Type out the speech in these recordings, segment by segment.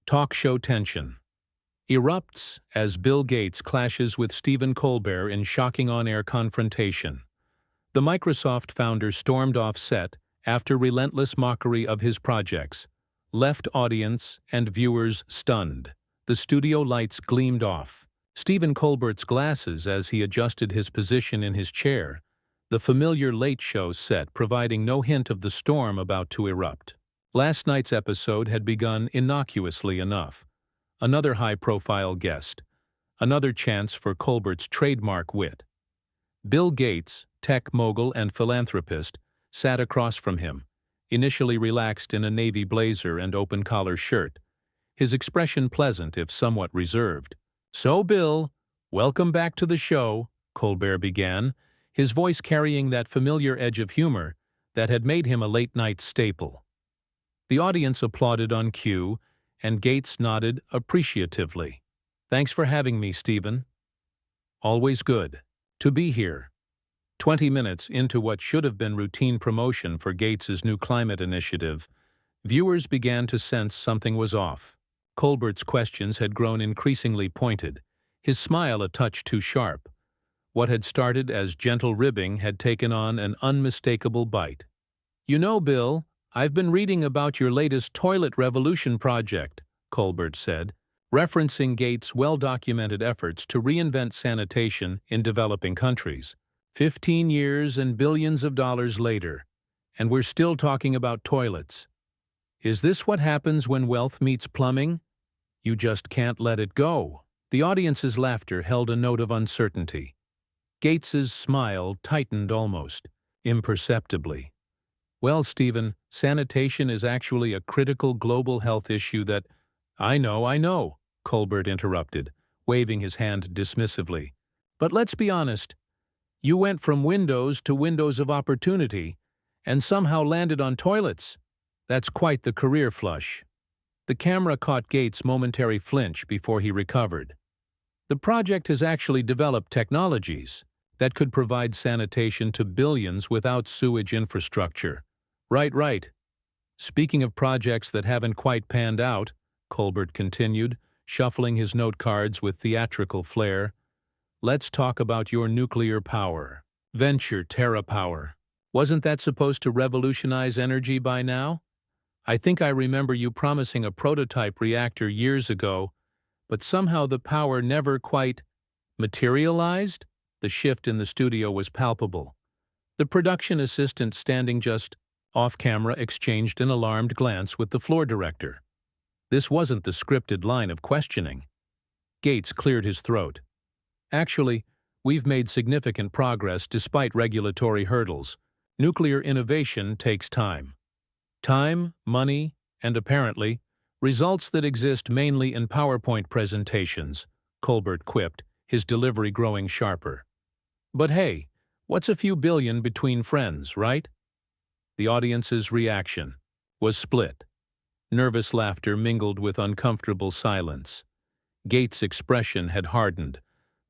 Talk show tension erupts as Bill Gates clashes with Stephen Colbert in shocking on-air confrontation. The Microsoft founder stormed off set after relentless mockery of his projects, left audience and viewers stunned. The studio lights gleamed off. Stephen Colbert's glasses as he adjusted his position in his chair, the familiar Late Show set providing no hint of the storm about to erupt. Last night's episode had begun innocuously enough. Another high-profile guest. Another chance for Colbert's trademark wit. Bill Gates, tech mogul and philanthropist, sat across from him, initially relaxed in a navy blazer and open-collar shirt, his expression pleasant if somewhat reserved. "So, Bill, welcome back to the show," Colbert began, his voice carrying that familiar edge of humor that had made him a late-night staple. The audience applauded on cue, and Gates nodded appreciatively. "Thanks for having me, Stephen. Always good to be here." 20 minutes into what should have been routine promotion for Gates's new climate initiative, viewers began to sense something was off. Colbert's questions had grown increasingly pointed, his smile a touch too sharp. What had started as gentle ribbing had taken on an unmistakable bite. "You know, Bill, I've been reading about your latest toilet revolution project," Colbert said, referencing Gates' well-documented efforts to reinvent sanitation in developing countries. 15 years and billions of dollars later, and we're still talking about toilets. Is this what happens when wealth meets plumbing? You just can't let it go. The audience's laughter held a note of uncertainty. Gates's smile tightened almost imperceptibly. "Well, Stephen, sanitation is actually a critical global health issue that—" I know, Colbert interrupted, waving his hand dismissively. "But let's be honest. You went from windows to windows of opportunity and somehow landed on toilets. That's quite the career flush." The camera caught Gates' momentary flinch before he recovered. "The project has actually developed technologies that could provide sanitation to billions without sewage infrastructure." Right. Speaking of projects that haven't quite panned out," Colbert continued, shuffling his note cards with theatrical flair, "let's talk about your nuclear power. Venture TerraPower. Wasn't that supposed to revolutionize energy by now? I think I remember you promising a prototype reactor years ago, but somehow the power never quite materialized." The shift in the studio was palpable. The production assistant standing just off-camera exchanged an alarmed glance with the floor director. This wasn't the scripted line of questioning. Gates cleared his throat. "Actually, we've made significant progress despite regulatory hurdles. Nuclear innovation takes time. Time, money, and apparently, results that exist mainly in PowerPoint presentations," Colbert quipped, his delivery growing sharper. "But hey, what's a few billion between friends, right?" The audience's reaction was split. Nervous laughter mingled with uncomfortable silence. Gates' expression had hardened,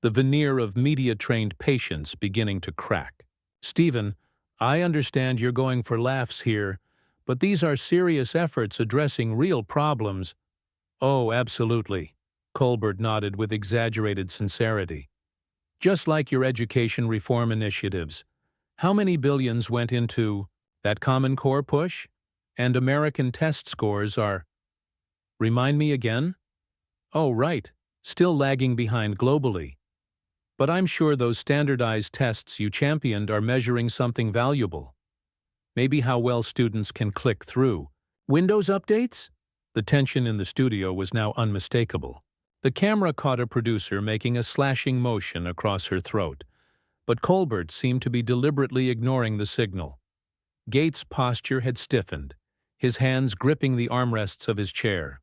the veneer of media-trained patience beginning to crack. "Stephen, I understand you're going for laughs here, but these are serious efforts addressing real problems." "Oh, absolutely," Colbert nodded with exaggerated sincerity. "Just like your education reform initiatives. How many billions went into that Common Core push? And American test scores are—" "Remind me again?" "Oh, right. Still lagging behind globally. But I'm sure those standardized tests you championed are measuring something valuable. Maybe how well students can click through. Windows updates?" The tension in the studio was now unmistakable. The camera caught a producer making a slashing motion across her throat, but Colbert seemed to be deliberately ignoring the signal. Gates' posture had stiffened, his hands gripping the armrests of his chair.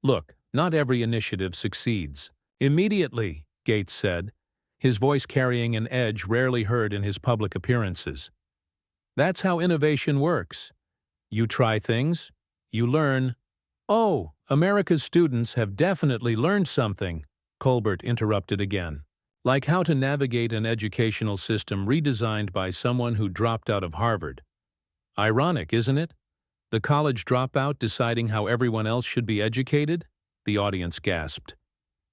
"Look, not every initiative succeeds immediately," Gates said, his voice carrying an edge rarely heard in his public appearances. "That's how innovation works. You try things, you learn." "Oh, America's students have definitely learned something," Colbert interrupted again. "Like how to navigate an educational system redesigned by someone who dropped out of Harvard. Ironic, isn't it? The college dropout deciding how everyone else should be educated? the audience gasped.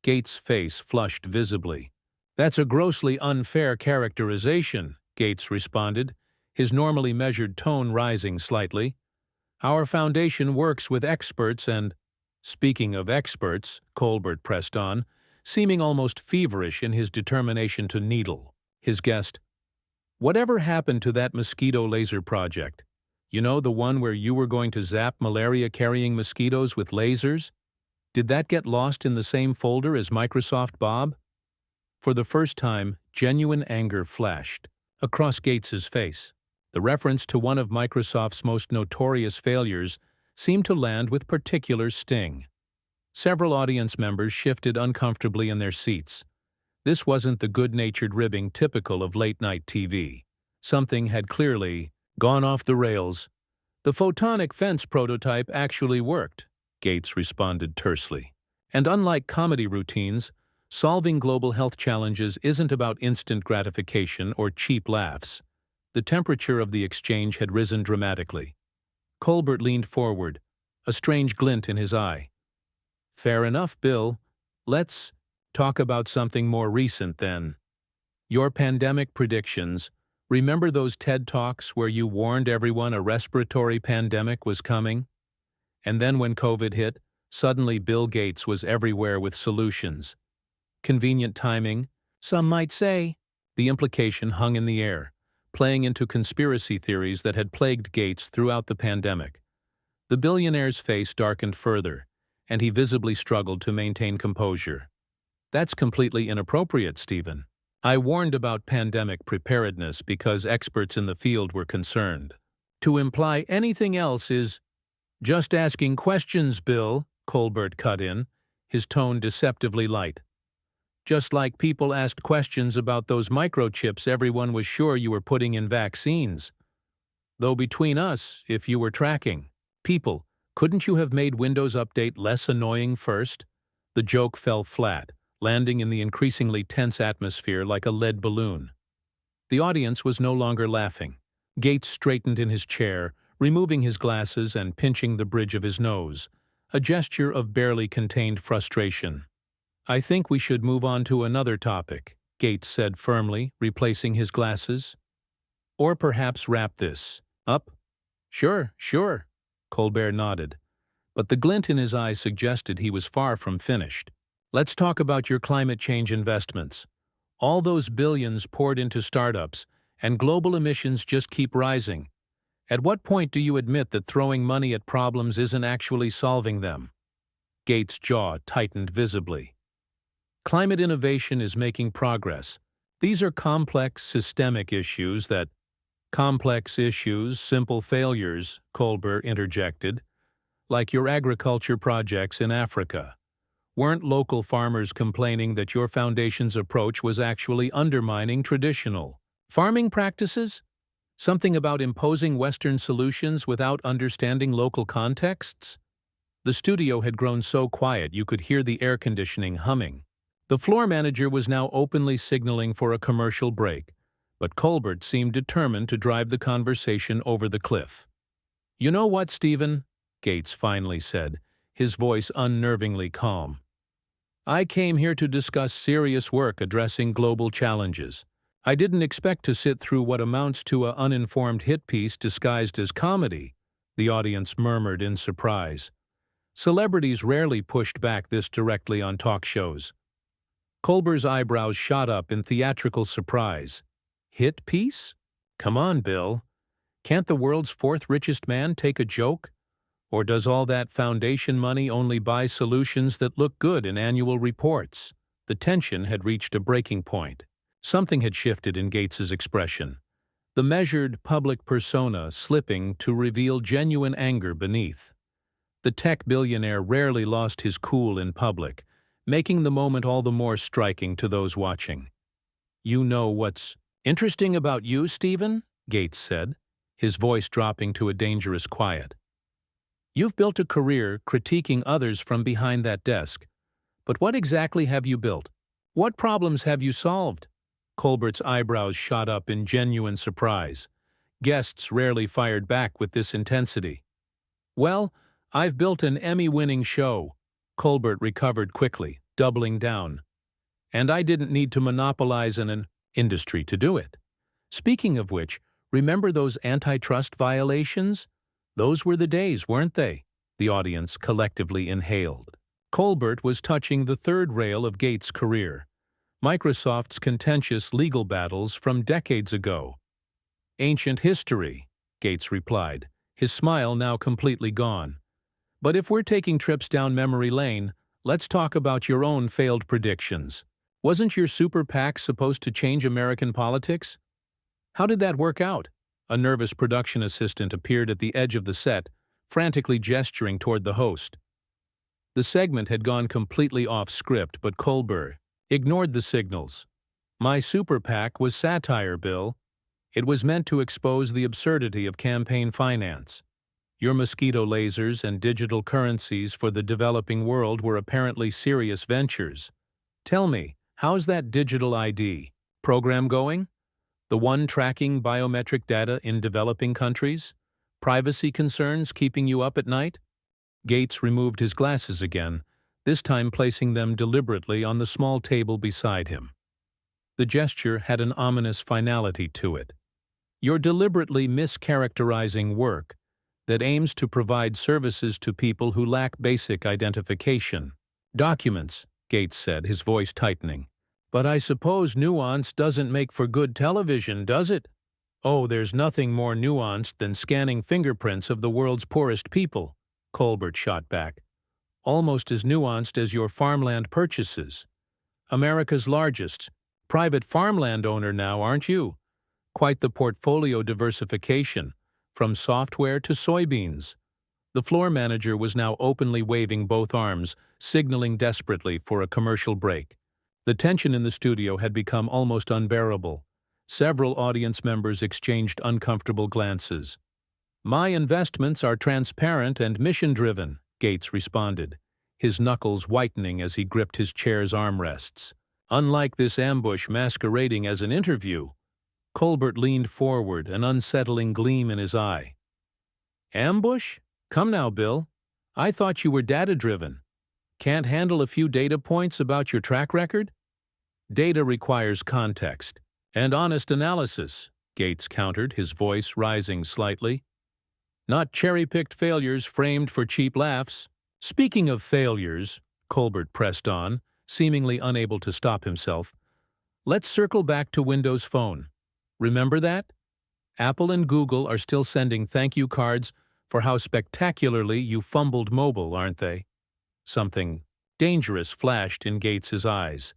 Gates' face flushed visibly. "That's a grossly unfair characterization," Gates responded, his normally measured tone rising slightly. "Our foundation works with experts and—" "Speaking of experts," Colbert pressed on, seeming almost feverish in his determination to needle his guest. "Whatever happened to that mosquito laser project? You know, the one where you were going to zap malaria-carrying mosquitoes with lasers? Did that get lost in the same folder as Microsoft Bob?" For the first time, genuine anger flashed across Gates's face. The reference to one of Microsoft's most notorious failures seemed to land with particular sting. Several audience members shifted uncomfortably in their seats. This wasn't the good-natured ribbing typical of late-night TV. Something had clearly gone off the rails. "The photonic fence prototype actually worked," Gates responded tersely. "And unlike comedy routines, solving global health challenges isn't about instant gratification or cheap laughs." The temperature of the exchange had risen dramatically. Colbert leaned forward, a strange glint in his eye. "Fair enough, Bill. Let's talk about something more recent then. Your pandemic predictions. Remember those TED Talks where you warned everyone a respiratory pandemic was coming? And then when COVID hit, suddenly Bill Gates was everywhere with solutions. Convenient timing, some might say." The implication hung in the air, playing into conspiracy theories that had plagued Gates throughout the pandemic. The billionaire's face darkened further, and he visibly struggled to maintain composure. "That's completely inappropriate, Stephen. I warned about pandemic preparedness because experts in the field were concerned. To imply anything else is—" "Just asking questions, Bill," Colbert cut in, his tone deceptively light. "Just like people asked questions about those microchips everyone was sure you were putting in vaccines. Though between us, if you were tracking people, couldn't you have made Windows Update less annoying first?" The joke fell flat, landing in the increasingly tense atmosphere like a lead balloon. The audience was no longer laughing. Gates straightened in his chair, removing his glasses and pinching the bridge of his nose, a gesture of barely contained frustration. "I think we should move on to another topic," Gates said firmly, replacing his glasses. "Or perhaps wrap this up?" Sure, Colbert nodded, but the glint in his eyes suggested he was far from finished. "Let's talk about your climate change investments. All those billions poured into startups, and global emissions just keep rising. At what point do you admit that throwing money at problems isn't actually solving them?" Gates' jaw tightened visibly. "Climate innovation is making progress. These are complex, systemic issues that—" "Complex issues, simple failures," Colbert interjected. "Like your agriculture projects in Africa. Weren't local farmers complaining that your foundation's approach was actually undermining traditional farming practices? Something about imposing Western solutions without understanding local contexts?" The studio had grown so quiet you could hear the air conditioning humming. The floor manager was now openly signaling for a commercial break, but Colbert seemed determined to drive the conversation over the cliff. "You know what, Stephen?" Gates finally said, his voice unnervingly calm. "I came here to discuss serious work addressing global challenges. I didn't expect to sit through what amounts to an uninformed hit piece disguised as comedy," the audience murmured in surprise. Celebrities rarely pushed back this directly on talk shows. Colbert's eyebrows shot up in theatrical surprise. "Hit piece? Come on, Bill. Can't the world's fourth richest man take a joke? Or does all that foundation money only buy solutions that look good in annual reports?" The tension had reached a breaking point. Something had shifted in Gates's expression, the measured public persona slipping to reveal genuine anger beneath. The tech billionaire rarely lost his cool in public, making the moment all the more striking to those watching. "You know what's interesting about you, Stephen?" Gates said, his voice dropping to a dangerous quiet. "You've built a career critiquing others from behind that desk. But what exactly have you built? What problems have you solved?" Colbert's eyebrows shot up in genuine surprise. Guests rarely fired back with this intensity. "Well, I've built an Emmy-winning show. Colbert recovered quickly, doubling down. And I didn't need to monopolize an industry to do it. Speaking of which, remember those antitrust violations? Those were the days, weren't they? The audience collectively inhaled. Colbert was touching the third rail of Gates' career, Microsoft's contentious legal battles from decades ago. Ancient history, Gates replied, his smile now completely gone. But if we're taking trips down memory lane, let's talk about your own failed predictions. Wasn't your super PAC supposed to change American politics? How did that work out? A nervous production assistant appeared at the edge of the set, frantically gesturing toward the host. The segment had gone completely off script, but Colbert ignored the signals. My super PAC was satire, Bill. It was meant to expose the absurdity of campaign finance. Your mosquito lasers and digital currencies for the developing world were apparently serious ventures. Tell me, how's that digital ID program going? The one tracking biometric data in developing countries? Privacy concerns keeping you up at night? Gates removed his glasses again, this time placing them deliberately on the small table beside him. The gesture had an ominous finality to it. You're deliberately mischaracterizing work that aims to provide services to people who lack basic identification. Documents, Gates said, his voice tightening. But I suppose nuance doesn't make for good television, does it? Oh, there's nothing more nuanced than scanning fingerprints of the world's poorest people, Colbert shot back. Almost as nuanced as your farmland purchases. America's largest private farmland owner now, aren't you? Quite the portfolio diversification, from software to soybeans. The floor manager was now openly waving both arms, signaling desperately for a commercial break. The tension in the studio had become almost unbearable. Several audience members exchanged uncomfortable glances. My investments are transparent and mission-driven, Gates responded, his knuckles whitening as he gripped his chair's armrests. Unlike this ambush masquerading as an interview. Colbert leaned forward, an unsettling gleam in his eye. Ambush? Come now, Bill. I thought you were data-driven. Can't handle a few data points about your track record? Data requires context and honest analysis, Gates countered, his voice rising slightly. Not cherry-picked failures framed for cheap laughs. Speaking of failures, Colbert pressed on, seemingly unable to stop himself, let's circle back to Windows Phone. Remember that? Apple and Google are still sending thank you cards for how spectacularly you fumbled mobile, aren't they? Something dangerous flashed in Gates's eyes.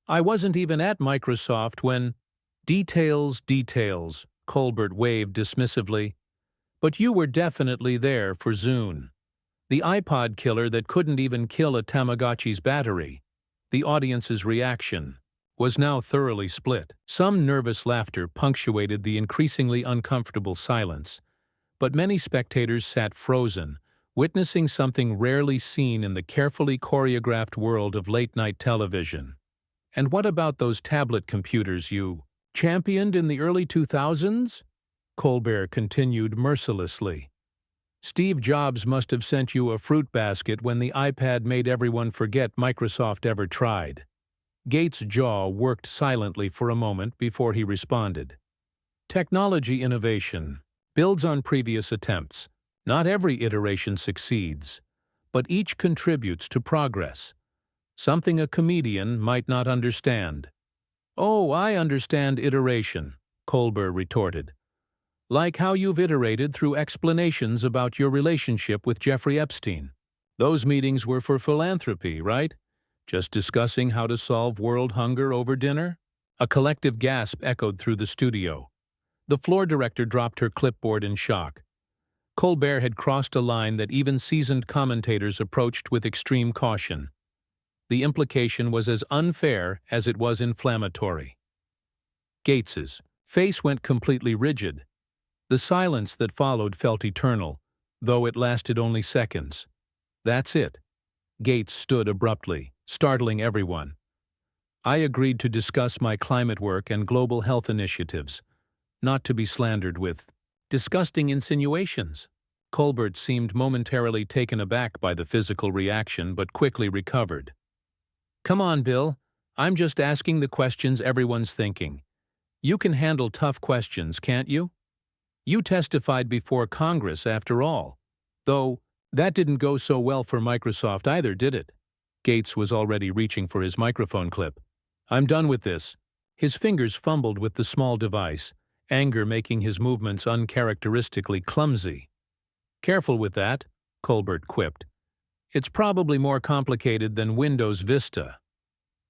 I wasn't even at Microsoft when… Details, Colbert waved dismissively. But you were definitely there for Zune. The iPod killer that couldn't even kill a Tamagotchi's battery. The audience's reaction was now thoroughly split. Some nervous laughter punctuated the increasingly uncomfortable silence, but many spectators sat frozen, witnessing something rarely seen in the carefully choreographed world of late-night television. And what about those tablet computers you championed in the early 2000s? Colbert continued mercilessly. Steve Jobs must have sent you a fruit basket when the iPad made everyone forget Microsoft ever tried. Gates' jaw worked silently for a moment before he responded. Technology innovation builds on previous attempts. Not every iteration succeeds, but each contributes to progress. Something a comedian might not understand. Oh, I understand iteration, Colbert retorted. Like how you've iterated through explanations about your relationship with Jeffrey Epstein. Those meetings were for philanthropy, right? Just discussing how to solve world hunger over dinner? A collective gasp echoed through the studio. The floor director dropped her clipboard in shock. Colbert had crossed a line that even seasoned commentators approached with extreme caution. The implication was as unfair as it was inflammatory. Gates's face went completely rigid. The silence that followed felt eternal, though it lasted only seconds. That's it. Gates stood abruptly, startling everyone. I agreed to discuss my climate work and global health initiatives, not to be slandered with disgusting insinuations. Colbert seemed momentarily taken aback by the physical reaction but quickly recovered. "Come on, Bill. I'm just asking the questions everyone's thinking. You can handle tough questions, can't you? You testified before Congress, after all. Though, that didn't go so well for Microsoft either, did it?" Gates was already reaching for his microphone clip. "I'm done with this." His fingers fumbled with the small device, anger making his movements uncharacteristically clumsy. "Careful with that," Colbert quipped. "It's probably more complicated than Windows Vista."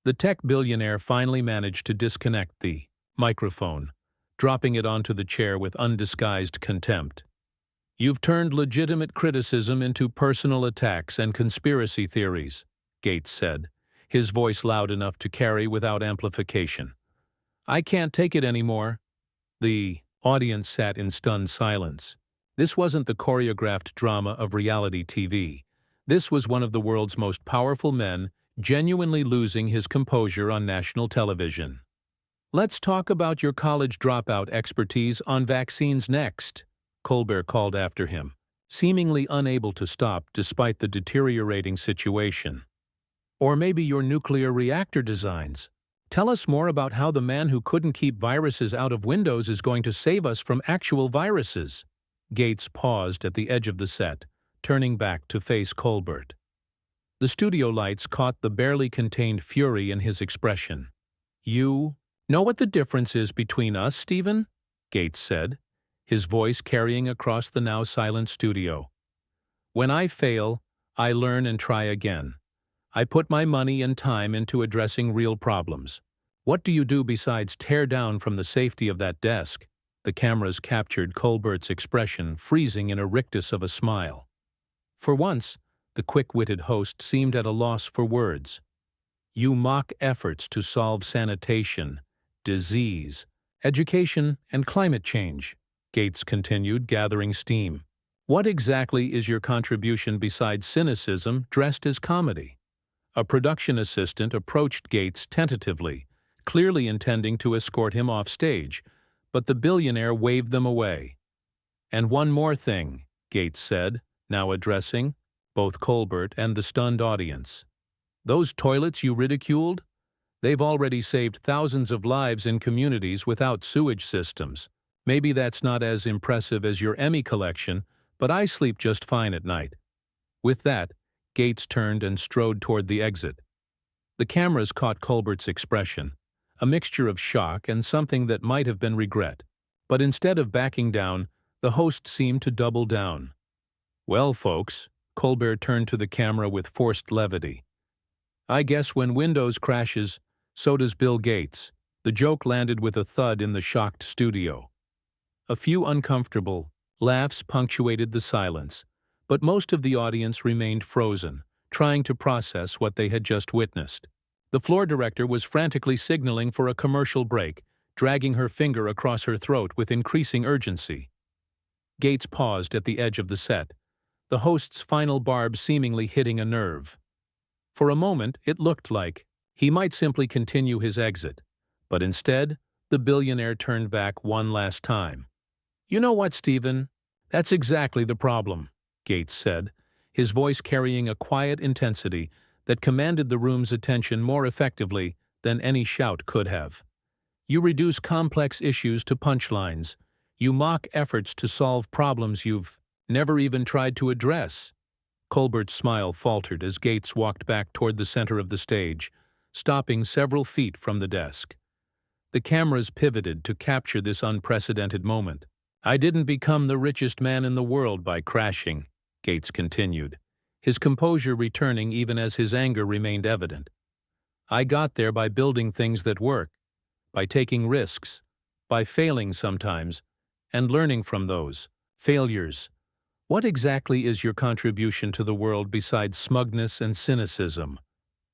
The tech billionaire finally managed to disconnect the microphone, dropping it onto the chair with undisguised contempt. "You've turned legitimate criticism into personal attacks and conspiracy theories," Gates said, his voice loud enough to carry without amplification. "I can't take it anymore." The audience sat in stunned silence. This wasn't the choreographed drama of reality TV. This was one of the world's most powerful men genuinely losing his composure on national television. "Let's talk about your college dropout expertise on vaccines next," Colbert called after him, seemingly unable to stop despite the deteriorating situation. "Or maybe your nuclear reactor designs. Tell us more about how the man who couldn't keep viruses out of Windows is going to save us from actual viruses." Gates paused at the edge of the set, turning back to face Colbert. The studio lights caught the barely contained fury in his expression. "You know what the difference is between us, Stephen?" Gates said, his voice carrying across the now silent studio. "When I fail, I learn and try again. I put my money and time into addressing real problems. What do you do besides tear down from the safety of that desk?" The cameras captured Colbert's expression, freezing in a rictus of a smile. For once, the quick-witted host seemed at a loss for words. "You mock efforts to solve sanitation, disease, education, and climate change," Gates continued, gathering steam. "What exactly is your contribution besides cynicism dressed as comedy?" A production assistant approached Gates tentatively, clearly intending to escort him off stage, but the billionaire waved them away. "And one more thing," Gates said, now addressing both Colbert and the stunned audience. "Those toilets you ridiculed? They've already saved thousands of lives in communities without sewage systems. Maybe that's not as impressive as your Emmy collection, but I sleep just fine at night." With that, Gates turned and strode toward the exit. The cameras caught Colbert's expression, a mixture of shock and something that might have been regret. But instead of backing down, the host seemed to double down. "Well, folks," Colbert turned to the camera with forced levity, "I guess when Windows crashes, so does Bill Gates." The joke landed with a thud in the shocked studio. A few uncomfortable laughs punctuated the silence, but most of the audience remained frozen, trying to process what they had just witnessed. The floor director was frantically signaling for a commercial break, dragging her finger across her throat with increasing urgency. Gates paused at the edge of the set, the host's final barb seemingly hitting a nerve. For a moment, it looked like he might simply continue his exit, but instead, the billionaire turned back one last time. "You know what, Stephen? That's exactly the problem," Gates said, his voice carrying a quiet intensity that commanded the room's attention more effectively than any shout could have. "You reduce complex issues to punchlines. You mock efforts to solve problems you've never even tried to address." Colbert's smile faltered as Gates walked back toward the center of the stage, stopping several feet from the desk. The cameras pivoted to capture this unprecedented moment. "I didn't become the richest man in the world by crashing," Gates continued, his composure returning even as his anger remained evident. "I got there by building things that work, by taking risks, by failing sometimes, and learning from those failures. What exactly is your contribution to the world besides smugness and cynicism?"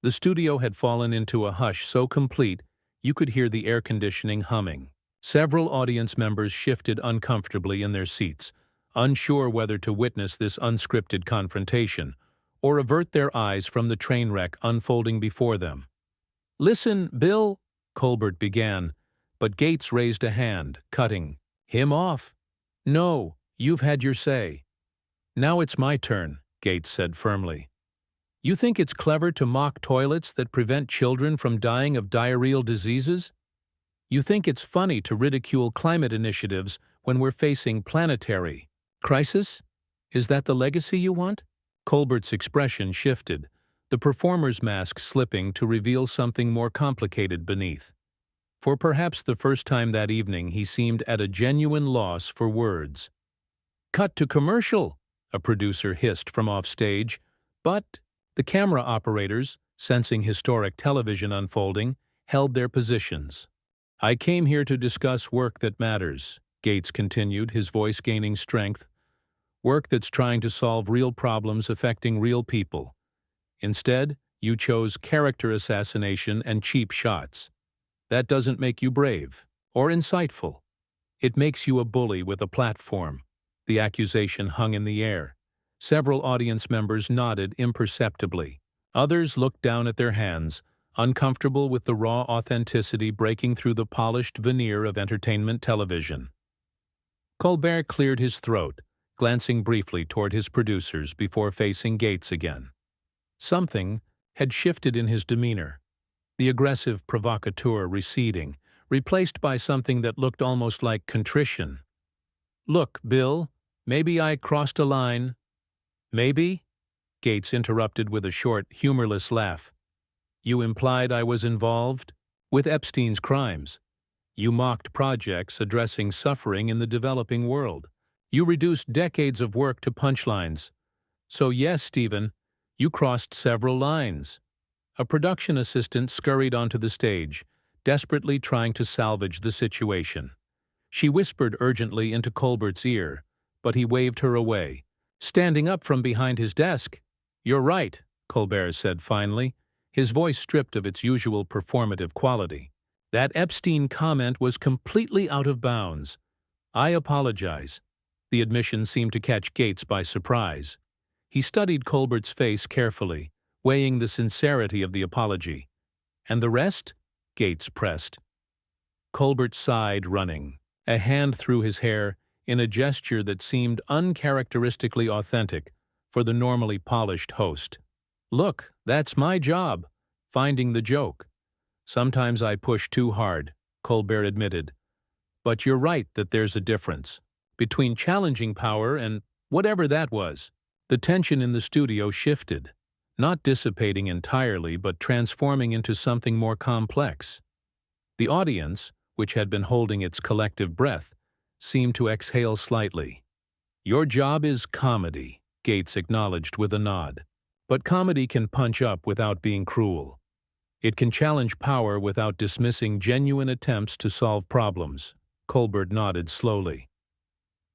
The studio had fallen into a hush so complete you could hear the air conditioning humming. Several audience members shifted uncomfortably in their seats, unsure whether to witness this unscripted confrontation or avert their eyes from the train wreck unfolding before them. "Listen, Bill," Colbert began, but Gates raised a hand, cutting him off. "No, you've had your say." Now it's my turn, Gates said firmly. You think it's clever to mock toilets that prevent children from dying of diarrheal diseases? You think it's funny to ridicule climate initiatives when we're facing planetary crisis? Is that the legacy you want? Colbert's expression shifted, the performer's mask slipping to reveal something more complicated beneath. For perhaps the first time that evening, he seemed at a genuine loss for words. "Cut to commercial," a producer hissed from offstage, but the camera operators, sensing historic television unfolding, held their positions. "I came here to discuss work that matters," Gates continued, his voice gaining strength. "Work that's trying to solve real problems affecting real people. Instead, you chose character assassination and cheap shots. That doesn't make you brave or insightful. It makes you a bully with a platform." The accusation hung in the air. Several audience members nodded imperceptibly. Others looked down at their hands, uncomfortable with the raw authenticity breaking through the polished veneer of entertainment television. Colbert cleared his throat, glancing briefly toward his producers before facing Gates again. Something had shifted in his demeanor, the aggressive provocateur receding, replaced by something that looked almost like contrition. "Look, Bill, maybe I crossed a line." "Maybe?" Gates interrupted with a short, humorless laugh. "You implied I was involved with Epstein's crimes. You mocked projects addressing suffering in the developing world. You reduced decades of work to punchlines. So yes, Stephen, you crossed several lines." A production assistant scurried onto the stage, desperately trying to salvage the situation. She whispered urgently into Colbert's ear, but he waved her away, standing up from behind his desk. "You're right," Colbert said finally, his voice stripped of its usual performative quality. "That Epstein comment was completely out of bounds. I apologize." The admission seemed to catch Gates by surprise. He studied Colbert's face carefully, weighing the sincerity of the apology. "And the rest?" Gates pressed. Colbert sighed, running a hand through his hair in a gesture that seemed uncharacteristically authentic for the normally polished host. "Look, that's my job, finding the joke. Sometimes I push too hard," Colbert admitted. "But you're right that there's a difference between challenging power and whatever that was." The tension in the studio shifted, not dissipating entirely but transforming into something more complex. The audience, which had been holding its collective breath, seemed to exhale slightly. "Your job is comedy," Gates acknowledged with a nod. "But comedy can punch up without being cruel. It can challenge power without dismissing genuine attempts to solve problems." Colbert nodded slowly.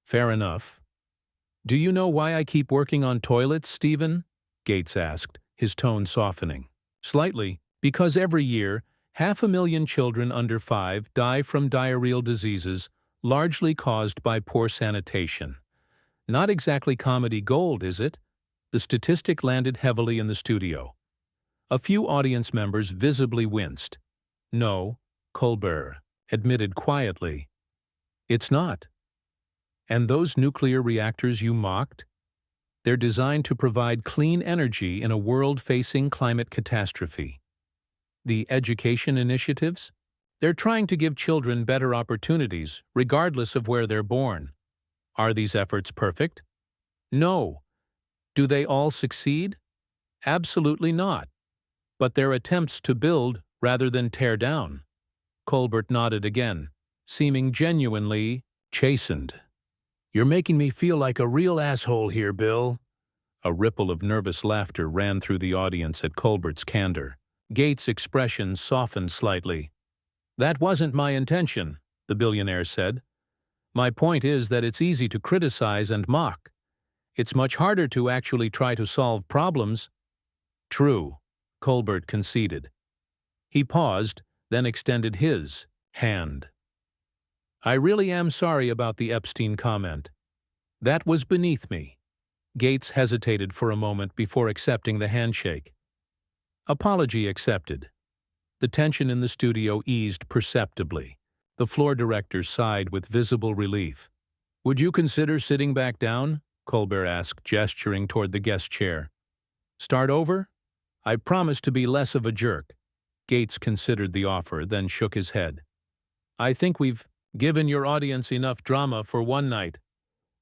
"Fair enough. Do you know why I keep working on toilets, Stephen?" Gates asked, his tone softening. "Slightly. Because every year, 500,000 children under 5 die from diarrheal diseases, largely caused by poor sanitation. Not exactly comedy gold, is it?" The statistic landed heavily in the studio. A few audience members visibly winced. "No," Colbert admitted quietly. "It's not. And those nuclear reactors you mocked? They're designed to provide clean energy in a world facing climate catastrophe. The education initiatives? They're trying to give children better opportunities, regardless of where they're born. Are these efforts perfect? No. Do they all succeed? Absolutely not. But they're attempts to build rather than tear down." Colbert nodded again, seeming genuinely chastened. "You're making me feel like a real asshole here, Bill." A ripple of nervous laughter ran through the audience at Colbert's candor. Gates' expression softened slightly. "That wasn't my intention," the billionaire said. "My point is that it's easy to criticize and mock. It's much harder to actually try to solve problems." "True," Colbert conceded. He paused, then extended his hand. "I really am sorry about the Epstein comment. That was beneath me." Gates hesitated for a moment before accepting the handshake. Apology accepted. The tension in the studio eased perceptibly. The floor director sighed with visible relief. "Would you consider sitting back down?" Colbert asked, gesturing toward the guest chair. Start over? I promise to be less of a jerk. Gates considered the offer, then shook his head. I think we've given your audience enough drama for one night,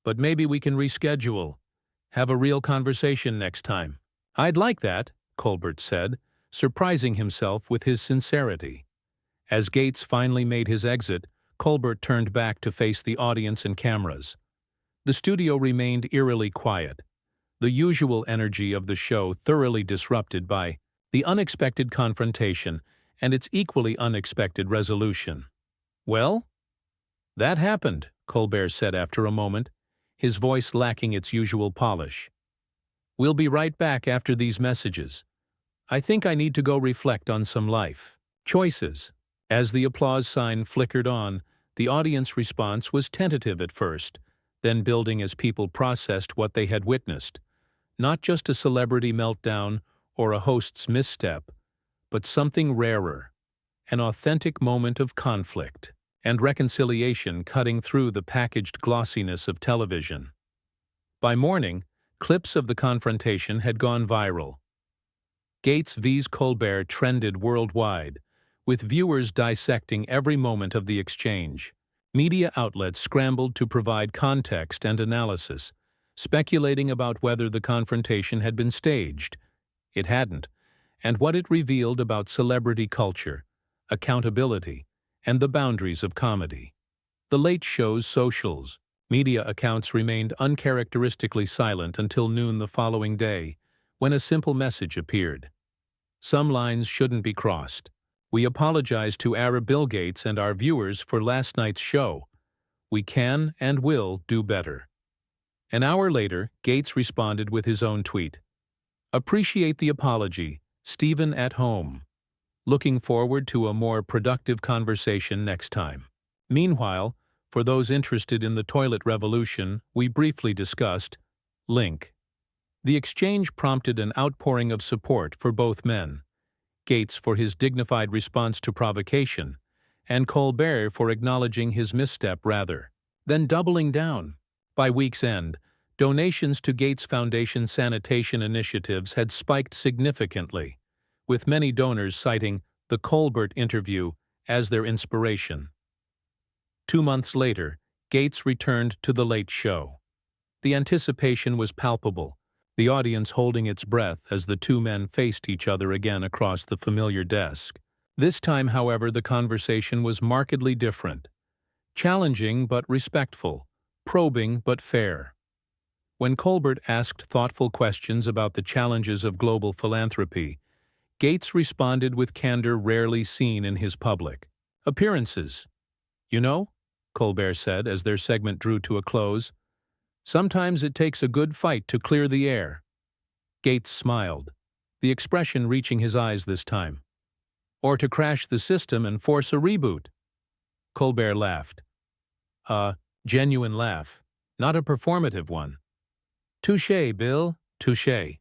but maybe we can reschedule. Have a real conversation next time. I'd like that, Colbert said, surprising himself with his sincerity. As Gates finally made his exit, Colbert turned back to face the audience and cameras. The studio remained eerily quiet, the usual energy of the show thoroughly disrupted by the unexpected confrontation and its equally unexpected resolution. Well? That happened, Colbert said after a moment, his voice lacking its usual polish. We'll be right back after these messages. I think I need to go reflect on some life choices. As the applause sign flickered on, the audience response was tentative at first, then building as people processed what they had witnessed. Not just a celebrity meltdown or a host's misstep, but something rarer, an authentic moment of conflict and reconciliation cutting through the packaged glossiness of television. By morning, clips of the confrontation had gone viral. Gates vs. Colbert trended worldwide, with viewers dissecting every moment of the exchange. Media outlets scrambled to provide context and analysis, speculating about whether the confrontation had been staged. It hadn't, and what it revealed about celebrity culture, accountability, and the boundaries of comedy. The Late Show's socials, media accounts remained uncharacteristically silent until noon the following day, when a simple message appeared. Some lines shouldn't be crossed. We apologize to Bill Gates and our viewers for last night's show. We can and will do better. An hour later, Gates responded with his own tweet. Appreciate the apology, Stephen at home. Looking forward to a more productive conversation next time. Meanwhile, for those interested in the toilet revolution we briefly discussed, link. The exchange prompted an outpouring of support for both men. Gates for his dignified response to provocation, and Colbert for acknowledging his misstep rather than doubling down. By week's end, donations to Gates Foundation sanitation initiatives had spiked significantly, with many donors citing the Colbert interview as their inspiration. 2 months later, Gates returned to The Late Show. The anticipation was palpable, the audience holding its breath as the two men faced each other again across the familiar desk. This time, however, the conversation was markedly different. Challenging but respectful, probing but fair. When Colbert asked thoughtful questions about the challenges of global philanthropy, Gates responded with candor rarely seen in his public appearances. You know, Colbert said as their segment drew to a close, sometimes it takes a good fight to clear the air. Gates smiled, the expression reaching his eyes this time. Or to crash the system and force a reboot. Colbert laughed. A genuine laugh, not a performative one. Touché, Bill, touché.